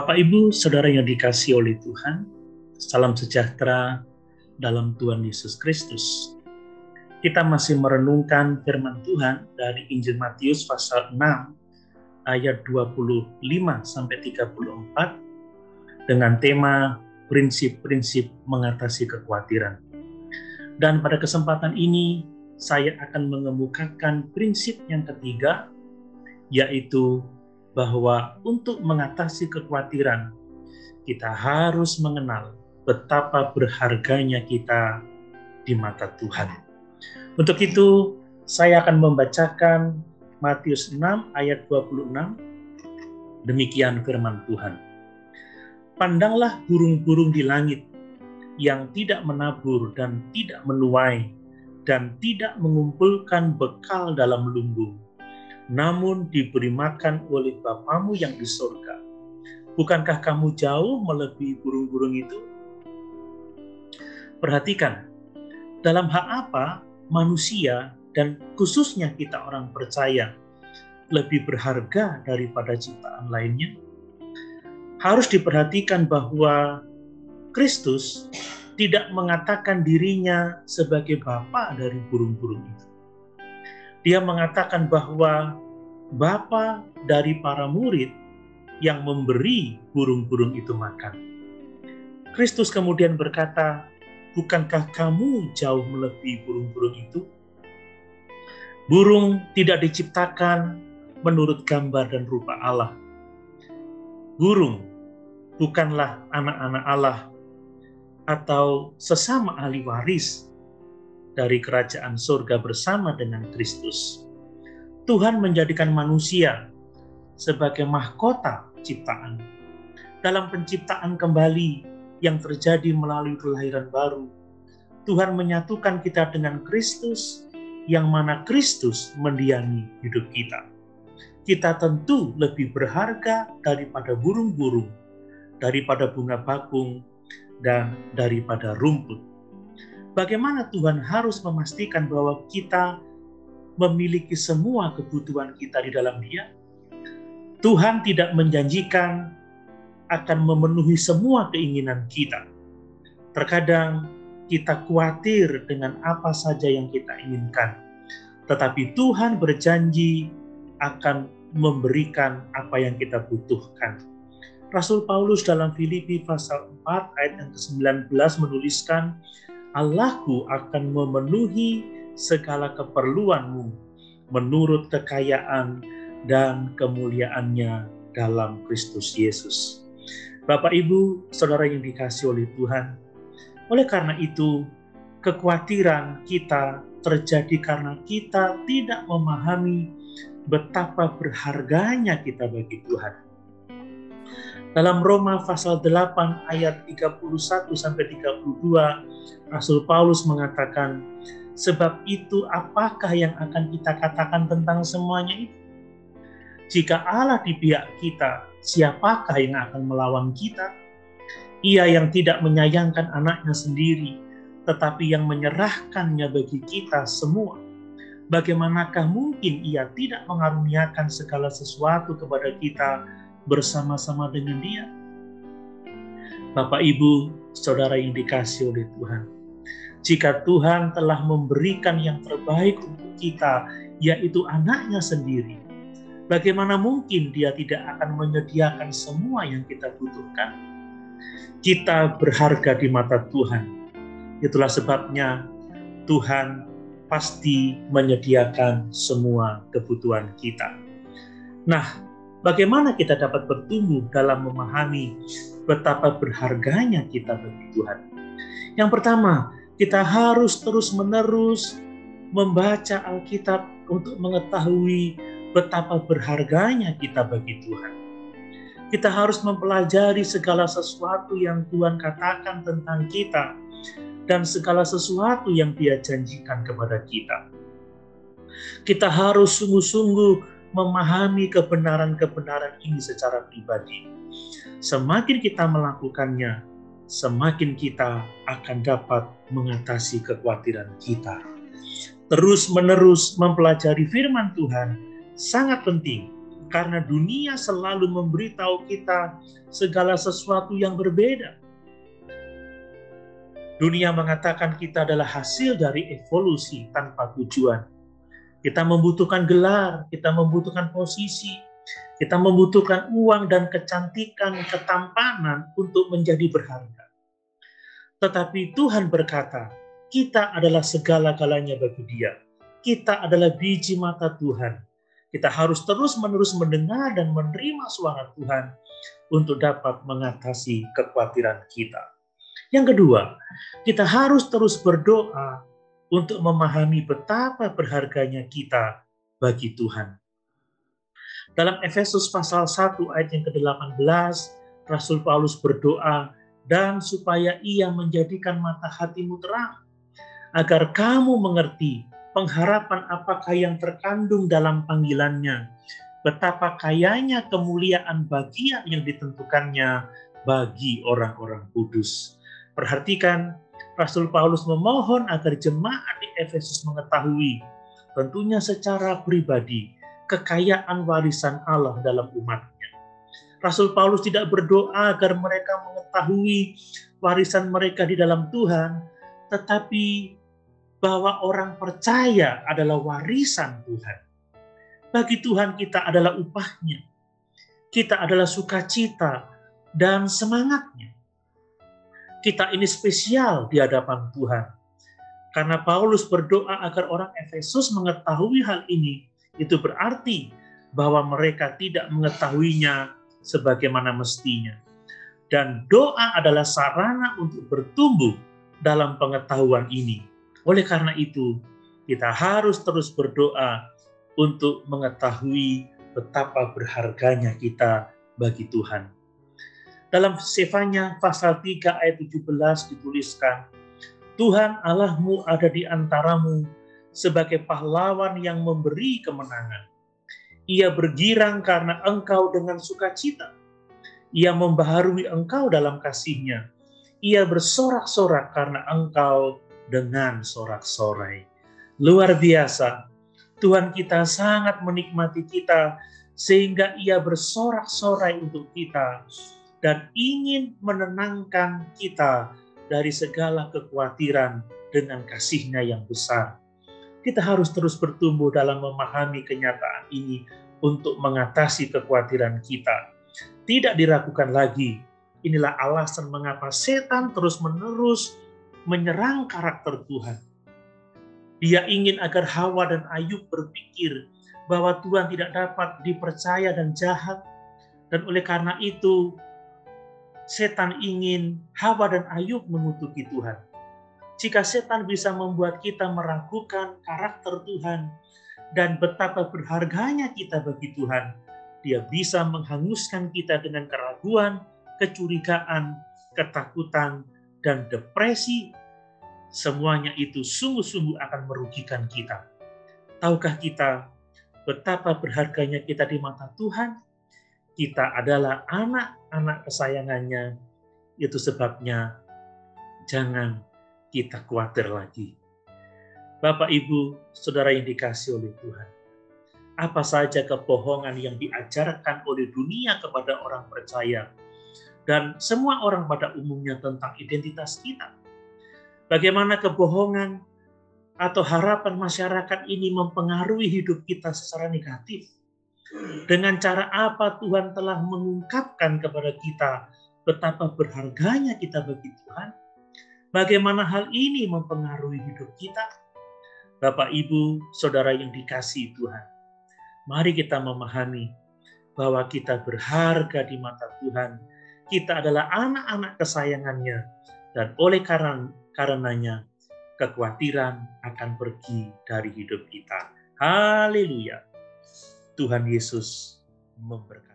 Bapak, Ibu, Saudara yang dikasihi oleh Tuhan, salam sejahtera dalam Tuhan Yesus Kristus. Kita masih merenungkan firman Tuhan dari Injil Matius pasal 6 ayat 25-34 dengan tema prinsip-prinsip mengatasi kekhawatiran. Dan pada kesempatan ini saya akan mengemukakan prinsip yang ketiga, yaitu bahwa untuk mengatasi kekhawatiran, kita harus mengenal betapa berharganya kita di mata Tuhan. Untuk itu, saya akan membacakan Matius 6 ayat 26. Demikian firman Tuhan. Pandanglah burung-burung di langit yang tidak menabur dan tidak menuai dan tidak mengumpulkan bekal dalam lumbung, namun diberi makan oleh Bapamu yang di surga. Bukankah kamu jauh melebihi burung-burung itu? Perhatikan, dalam hal apa manusia dan khususnya kita orang percaya lebih berharga daripada ciptaan lainnya? Harus diperhatikan bahwa Kristus tidak mengatakan dirinya sebagai Bapa dari burung-burung itu. Dia mengatakan bahwa Bapa dari para murid yang memberi burung-burung itu makan. Kristus kemudian berkata, bukankah kamu jauh melebihi burung-burung itu? Burung tidak diciptakan menurut gambar dan rupa Allah. Burung bukanlah anak-anak Allah atau sesama ahli waris dari kerajaan surga bersama dengan Kristus. Tuhan menjadikan manusia sebagai mahkota ciptaan. Dalam penciptaan kembali yang terjadi melalui kelahiran baru, Tuhan menyatukan kita dengan Kristus, yang mana Kristus mendiami hidup kita. Kita tentu lebih berharga daripada burung-burung, daripada bunga bakung, dan daripada rumput. Bagaimana Tuhan harus memastikan bahwa kita memiliki semua kebutuhan kita di dalam Dia? Tuhan tidak menjanjikan akan memenuhi semua keinginan kita. Terkadang kita khawatir dengan apa saja yang kita inginkan, tetapi Tuhan berjanji akan memberikan apa yang kita butuhkan. Rasul Paulus dalam Filipi pasal 4 ayat yang ke-19 menuliskan, Allahku akan memenuhi segala keperluanmu menurut kekayaan dan kemuliaannya dalam Kristus Yesus. Bapak, Ibu, Saudara yang dikasihi oleh Tuhan, oleh karena itu, kekhawatiran kita terjadi karena kita tidak memahami betapa berharganya kita bagi Tuhan. Dalam Roma pasal 8 ayat 31-32, Rasul Paulus mengatakan, sebab itu apakah yang akan kita katakan tentang semuanya itu? Jika Allah di pihak kita, siapakah yang akan melawan kita? Ia yang tidak menyayangkan anaknya sendiri, tetapi yang menyerahkannya bagi kita semua. Bagaimanakah mungkin ia tidak mengaruniakan segala sesuatu kepada kita bersama-sama dengan Dia? Bapak, Ibu, Saudara yang dikasihi oleh Tuhan, jika Tuhan telah memberikan yang terbaik untuk kita, yaitu anaknya sendiri, bagaimana mungkin Dia tidak akan menyediakan semua yang kita butuhkan? Kita berharga di mata Tuhan. Itulah sebabnya Tuhan pasti menyediakan semua kebutuhan kita. Nah, bagaimana kita dapat bertumbuh dalam memahami betapa berharganya kita bagi Tuhan? Yang pertama, kita harus terus-menerus membaca Alkitab untuk mengetahui betapa berharganya kita bagi Tuhan. Kita harus mempelajari segala sesuatu yang Tuhan katakan tentang kita dan segala sesuatu yang Dia janjikan kepada kita. Kita harus sungguh-sungguh memahami kebenaran-kebenaran ini secara pribadi. Semakin kita melakukannya, semakin kita akan dapat mengatasi kekhawatiran kita. Terus-menerus mempelajari firman Tuhan sangat penting Karena dunia selalu memberitahu kita segala sesuatu yang berbeda. Dunia mengatakan kita adalah hasil dari evolusi tanpa tujuan. Kita membutuhkan gelar, kita membutuhkan posisi, kita membutuhkan uang dan kecantikan, ketampanan untuk menjadi berharga. Tetapi Tuhan berkata, kita adalah segala-galanya bagi Dia. Kita adalah biji mata Tuhan. Kita harus terus-menerus mendengar dan menerima suara Tuhan untuk dapat mengatasi kekhawatiran kita. Yang kedua, kita harus terus berdoa untuk memahami betapa berharganya kita bagi Tuhan. Dalam Efesus pasal 1 ayat yang ke-18, Rasul Paulus berdoa, dan supaya ia menjadikan mata hatimu terang, agar kamu mengerti pengharapan apakah yang terkandung dalam panggilannya, betapa kayanya kemuliaan bagian yang ditentukannya bagi orang-orang kudus. Perhatikan, Rasul Paulus memohon agar jemaat di Efesus mengetahui, tentunya secara pribadi, kekayaan warisan Allah dalam umatnya. Rasul Paulus tidak berdoa agar mereka mengetahui warisan mereka di dalam Tuhan, tetapi bahwa orang percaya adalah warisan Tuhan. Bagi Tuhan kita adalah upahnya. Kita adalah sukacita dan semangatnya. Kita ini spesial di hadapan Tuhan. Karena Paulus berdoa agar orang Efesus mengetahui hal ini, itu berarti bahwa mereka tidak mengetahuinya sebagaimana mestinya. Dan doa adalah sarana untuk bertumbuh dalam pengetahuan ini. Oleh karena itu, kita harus terus berdoa untuk mengetahui betapa berharganya kita bagi Tuhan. Dalam Sefanya pasal 3 ayat 17 dituliskan, Tuhan Allahmu ada di antaramu sebagai pahlawan yang memberi kemenangan. Ia bergirang karena engkau dengan sukacita. Ia membaharui engkau dalam kasih-Nya. Ia bersorak-sorak karena engkau dengan sorak-sorai. Luar biasa. Tuhan kita sangat menikmati kita sehingga Ia bersorak-sorai untuk kita dan ingin menenangkan kita dari segala kekhawatiran dengan kasih-Nya yang besar. Kita harus terus bertumbuh dalam memahami kenyataan ini untuk mengatasi kekhawatiran kita. Tidak diragukan lagi. Inilah alasan mengapa setan terus-menerus menyerang karakter Tuhan. Dia ingin agar Hawa dan Ayub berpikir bahwa Tuhan tidak dapat dipercaya dan jahat. Dan oleh karena itu, setan ingin Hawa dan Ayub mengutuki Tuhan. Jika setan bisa membuat kita meragukan karakter Tuhan dan betapa berharganya kita bagi Tuhan, dia bisa menghanguskan kita dengan keraguan, kecurigaan, ketakutan, dan depresi. Semuanya itu sungguh-sungguh akan merugikan kita. Tahukah kita betapa berharganya kita di mata Tuhan? Kita adalah anak-anak kesayangannya. Itu sebabnya jangan kita khawatir lagi. Bapak, Ibu, Saudara yang dikasihi oleh Tuhan, apa saja kebohongan yang diajarkan oleh dunia kepada orang percaya dan semua orang pada umumnya tentang identitas kita? Bagaimana kebohongan atau harapan masyarakat ini mempengaruhi hidup kita secara negatif? Dengan cara apa Tuhan telah mengungkapkan kepada kita betapa berharganya kita bagi Tuhan? Bagaimana hal ini mempengaruhi hidup kita? Bapak, Ibu, Saudara yang dikasihi Tuhan, mari kita memahami bahwa kita berharga di mata Tuhan. Kita adalah anak-anak kesayangannya, dan oleh karenanya kekhawatiran akan pergi dari hidup kita. Haleluya. Tuhan Yesus memberkati.